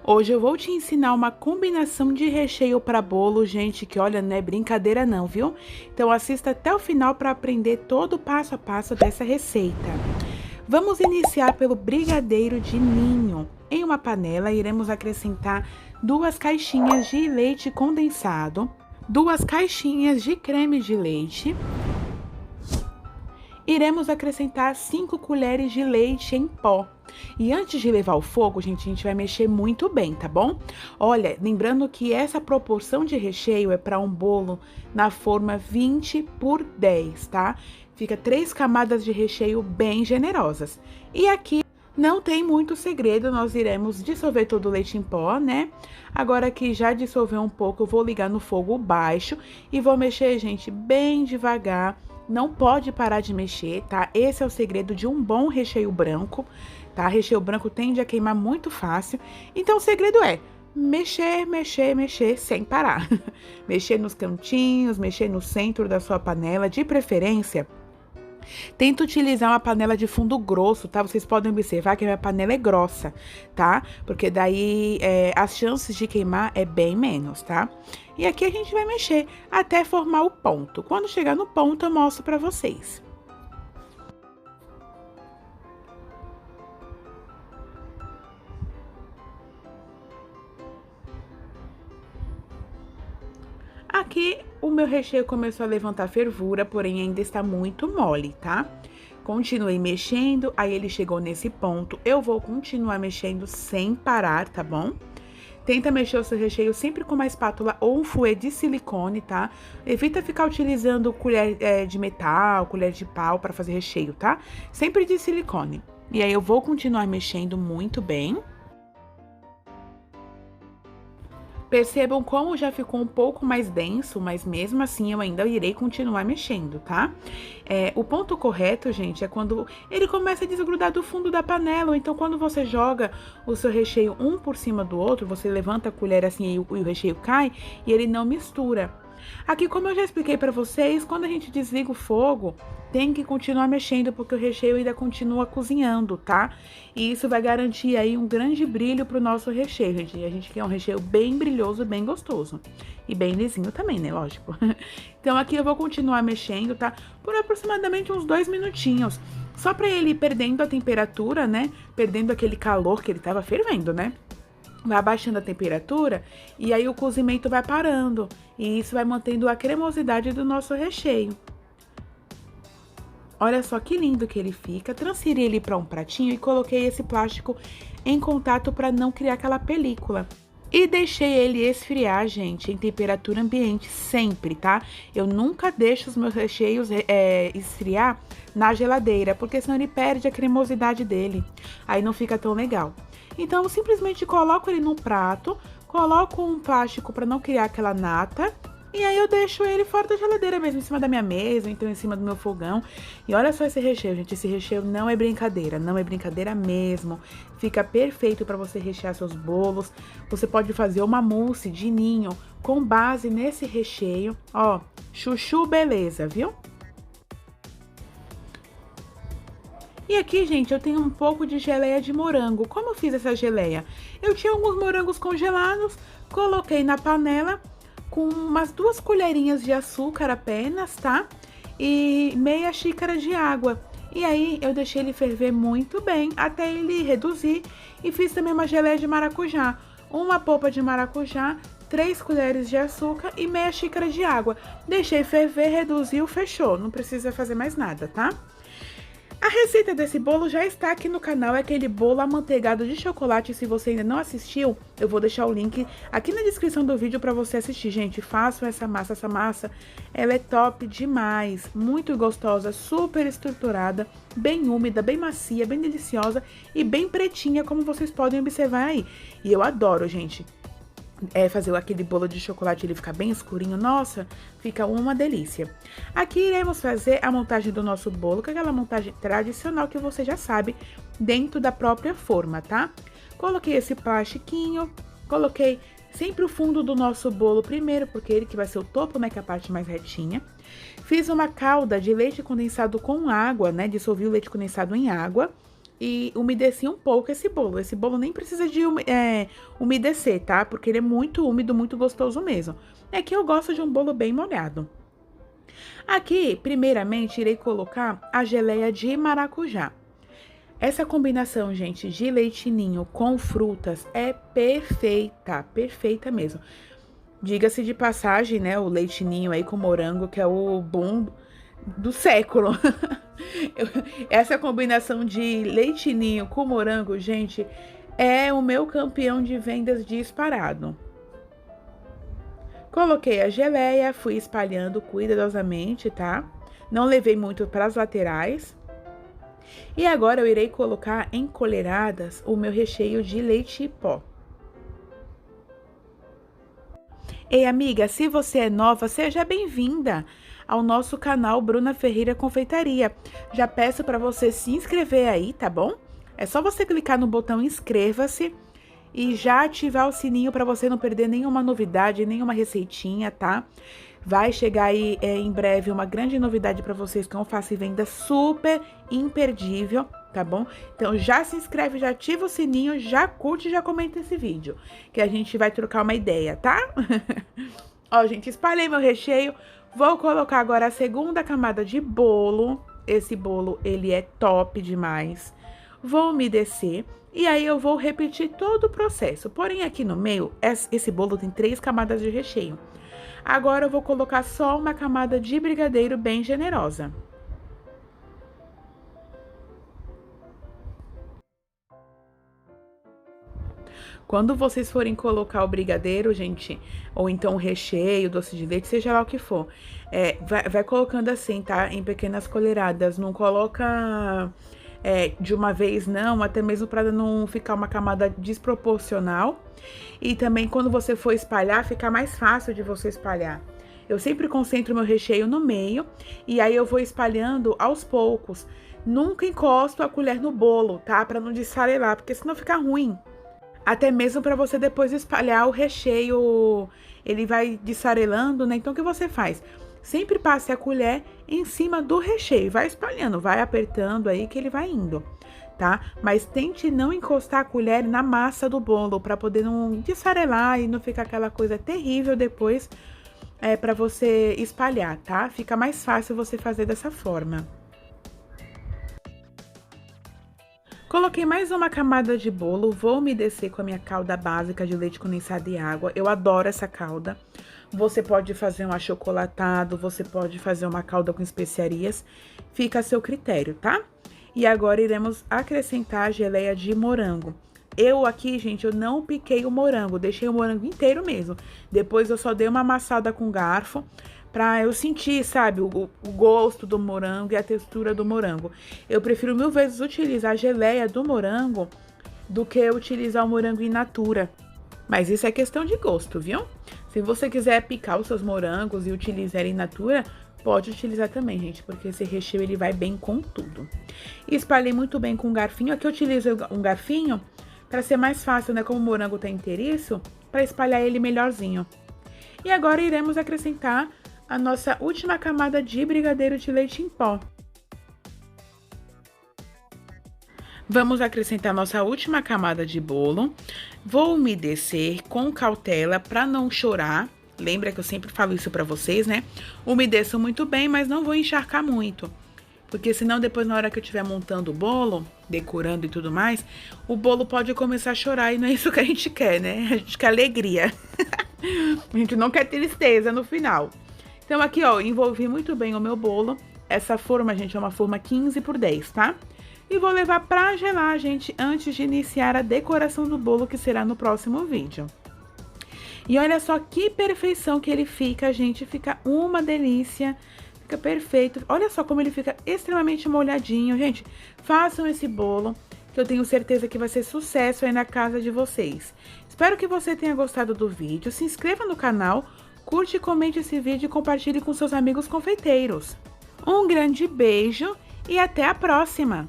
Hoje eu vou te ensinar uma combinação de recheio para bolo, gente, que olha, não é brincadeira não, viu? Então assista até o final para aprender todo o passo a passo dessa receita. Vamos iniciar pelo brigadeiro de ninho. Em uma panela, iremos acrescentar 2 caixinhas de leite condensado, 2 caixinhas de creme de leite. Iremos acrescentar 5 colheres de leite em pó. E antes de levar ao fogo, gente, a gente vai mexer muito bem, tá bom? Olha, lembrando que essa proporção de recheio é para um bolo na forma 20 por 10, tá? Fica 3 camadas de recheio bem generosas. E aqui não tem muito segredo, nós iremos dissolver todo o leite em pó, né? Agora que já dissolveu um pouco, eu vou ligar no fogo baixo e vou mexer, gente, bem devagar. Não pode parar de mexer, tá? Esse é o segredo de um bom recheio branco, tá? Recheio branco tende a queimar muito fácil. Então, o segredo é mexer, mexer, mexer sem parar. Mexer nos cantinhos, mexer no centro da sua panela, de preferência. Tenta utilizar uma panela de fundo grosso, tá? Vocês podem observar que a minha panela é grossa, tá? Porque daí as chances de queimar é bem menos, tá? E aqui a gente vai mexer até formar o ponto. Quando chegar no ponto, eu mostro pra vocês. Aqui o meu recheio começou a levantar fervura, porém ainda está muito mole, tá? Continuei mexendo, aí ele chegou nesse ponto. Eu vou continuar mexendo sem parar, tá bom? Tenta mexer o seu recheio sempre com uma espátula ou um fouet de silicone, tá? Evita ficar utilizando colher de metal, colher de pau para fazer recheio, tá? Sempre de silicone. E aí eu vou continuar mexendo muito bem. Percebam como já ficou um pouco mais denso, mas mesmo assim eu ainda irei continuar mexendo, tá? O ponto correto, gente, é quando ele começa a desgrudar do fundo da panela, ou então quando você joga o seu recheio um por cima do outro, você levanta a colher assim e o recheio cai e ele não mistura. Aqui, como eu já expliquei pra vocês, quando a gente desliga o fogo, tem que continuar mexendo, porque o recheio ainda continua cozinhando, tá? E isso vai garantir aí um grande brilho pro nosso recheio, gente. A gente quer um recheio bem brilhoso, bem gostoso. E bem lisinho também, né? Lógico. Então, aqui eu vou continuar mexendo, tá? Por aproximadamente uns 2 minutinhos. Só pra ele ir perdendo a temperatura, né? Perdendo aquele calor que ele tava fervendo, né? Vai abaixando a temperatura e aí o cozimento vai parando. E isso vai mantendo a cremosidade do nosso recheio. Olha só que lindo que ele fica. Transferi ele para um pratinho e coloquei esse plástico em contato para não criar aquela película. E deixei ele esfriar, gente, em temperatura ambiente sempre, tá? Eu nunca deixo os meus recheios esfriar na geladeira, porque senão ele perde a cremosidade dele. Aí não fica tão legal. Então, eu simplesmente coloco ele num prato, coloco um plástico para não criar aquela nata, e aí eu deixo ele fora da geladeira mesmo, em cima da minha mesa, ou então em cima do meu fogão. E olha só esse recheio, gente, esse recheio não é brincadeira mesmo. Fica perfeito para você rechear seus bolos. Você pode fazer uma mousse de ninho com base nesse recheio. Ó, chuchu beleza, viu? E aqui, gente, eu tenho um pouco de geleia de morango. Como eu fiz essa geleia? Eu tinha alguns morangos congelados, coloquei na panela com umas 2 colherinhas de açúcar apenas, tá? E meia xícara de água. E aí, eu deixei ele ferver muito bem, até ele reduzir. E fiz também uma geleia de maracujá. Uma polpa de maracujá, 3 colheres de açúcar e meia xícara de água. Deixei ferver, reduziu, fechou. Não precisa fazer mais nada, tá? A receita desse bolo já está aqui no canal, é aquele bolo amanteigado de chocolate. Se você ainda não assistiu, eu vou deixar o link aqui na descrição do vídeo para você assistir. Gente, façam essa massa ela é top demais, muito gostosa, super estruturada, bem úmida, bem macia, bem deliciosa e bem pretinha, como vocês podem observar aí. E eu adoro, gente. Fazer aquele bolo de chocolate, ele fica bem escurinho, nossa, fica uma delícia. Aqui iremos fazer a montagem do nosso bolo, que é aquela montagem tradicional que você já sabe, dentro da própria forma, tá? Coloquei esse plastiquinho, coloquei sempre o fundo do nosso bolo primeiro, porque ele que vai ser o topo, né, que é a parte mais retinha. Fiz uma calda de leite condensado com água, né, dissolvi o leite condensado em água. e umedeci um pouco esse bolo. Esse bolo nem precisa de umedecer, tá? Porque ele é muito úmido, muito gostoso mesmo. É que eu gosto de um bolo bem molhado. Aqui, primeiramente, irei colocar a geleia de maracujá. Essa combinação, gente, de leite ninho com frutas é perfeita, perfeita mesmo. Diga-se de passagem, né, o leite ninho aí com morango, que é o boom do século. Essa combinação de leite ninho com morango, gente, é o meu campeão de vendas disparado. Coloquei a geleia, fui espalhando cuidadosamente, tá? Não levei muito para as laterais. E agora eu irei colocar em colheradas o meu recheio de leite pó. Ei, amiga, se você é nova, seja bem-vinda ao nosso canal Bruna Ferreira Confeitaria. Já peço para você se inscrever aí, tá bom? É só você clicar no botão inscreva-se e já ativar o sininho para você não perder nenhuma novidade, nenhuma receitinha, tá? Vai chegar aí em breve uma grande novidade para vocês que é um alface e venda super imperdível, tá bom? Então já se inscreve, já ativa o sininho, já curte e já comenta esse vídeo, que a gente vai trocar uma ideia, tá? Ó, gente, espalhei meu recheio, vou colocar agora a segunda camada de bolo. Esse bolo, ele é top demais. Vou umedecer e aí eu vou repetir todo o processo. Porém, aqui no meio, esse bolo tem 3 camadas de recheio. Agora eu vou colocar só uma camada de brigadeiro bem generosa. Quando vocês forem colocar o brigadeiro, gente, ou então o recheio, doce de leite, seja lá o que for, vai colocando assim, tá? Em pequenas colheradas, não coloca de uma vez não, até mesmo para não ficar uma camada desproporcional. E também quando você for espalhar, fica mais fácil de você espalhar. Eu sempre concentro meu recheio no meio e aí eu vou espalhando aos poucos. Nunca encosto a colher no bolo, tá? Para não desfarelar, porque senão fica ruim. Até mesmo para você depois espalhar o recheio, ele vai desfarelando, né? Então o que você faz? Sempre passe a colher em cima do recheio, vai espalhando, vai apertando aí que ele vai indo, tá? Mas tente não encostar a colher na massa do bolo, para poder não desfarelar e não ficar aquela coisa terrível depois para você espalhar, tá? Fica mais fácil você fazer dessa forma. Coloquei mais uma camada de bolo, vou umedecer com a minha calda básica de leite condensado e água. Eu adoro essa calda. Você pode fazer um achocolatado, você pode fazer uma calda com especiarias, fica a seu critério, tá? E agora iremos acrescentar a geleia de morango. Eu aqui, gente, eu não piquei o morango, deixei o morango inteiro mesmo. Depois eu só dei uma amassada com garfo pra eu sentir, sabe, o gosto do morango e a textura do morango. Eu prefiro 1000 vezes utilizar a geleia do morango do que utilizar o morango in natura. Mas isso é questão de gosto, viu? Se você quiser picar os seus morangos e utilizar in natura, pode utilizar também, gente, porque esse recheio ele vai bem com tudo. Espalhei muito bem com um garfinho. Aqui eu utilizo um garfinho para ser mais fácil, né? Como o morango tá inteiriço, para espalhar ele melhorzinho. E agora iremos acrescentar a nossa última camada de brigadeiro de leite em pó. Vamos acrescentar nossa última camada de bolo. Vou umedecer com cautela para não chorar. Lembra que eu sempre falo isso para vocês, né? Umedeço muito bem, mas não vou encharcar muito. Porque senão depois na hora que eu estiver montando o bolo, decorando e tudo mais, o bolo pode começar a chorar e não é isso que a gente quer, né? A gente quer alegria. A gente não quer tristeza no final. Então aqui, ó, envolvi muito bem o meu bolo. Essa forma, gente, é uma forma 15 por 10, tá? E vou levar pra gelar, gente, antes de iniciar a decoração do bolo, que será no próximo vídeo. E olha só que perfeição que ele fica, gente. Fica uma delícia. Fica perfeito. Olha só como ele fica extremamente molhadinho. Gente, façam esse bolo, que eu tenho certeza que vai ser sucesso aí na casa de vocês. Espero que você tenha gostado do vídeo. Se inscreva no canal, curte e comente esse vídeo e compartilhe com seus amigos confeiteiros. Um grande beijo e até a próxima!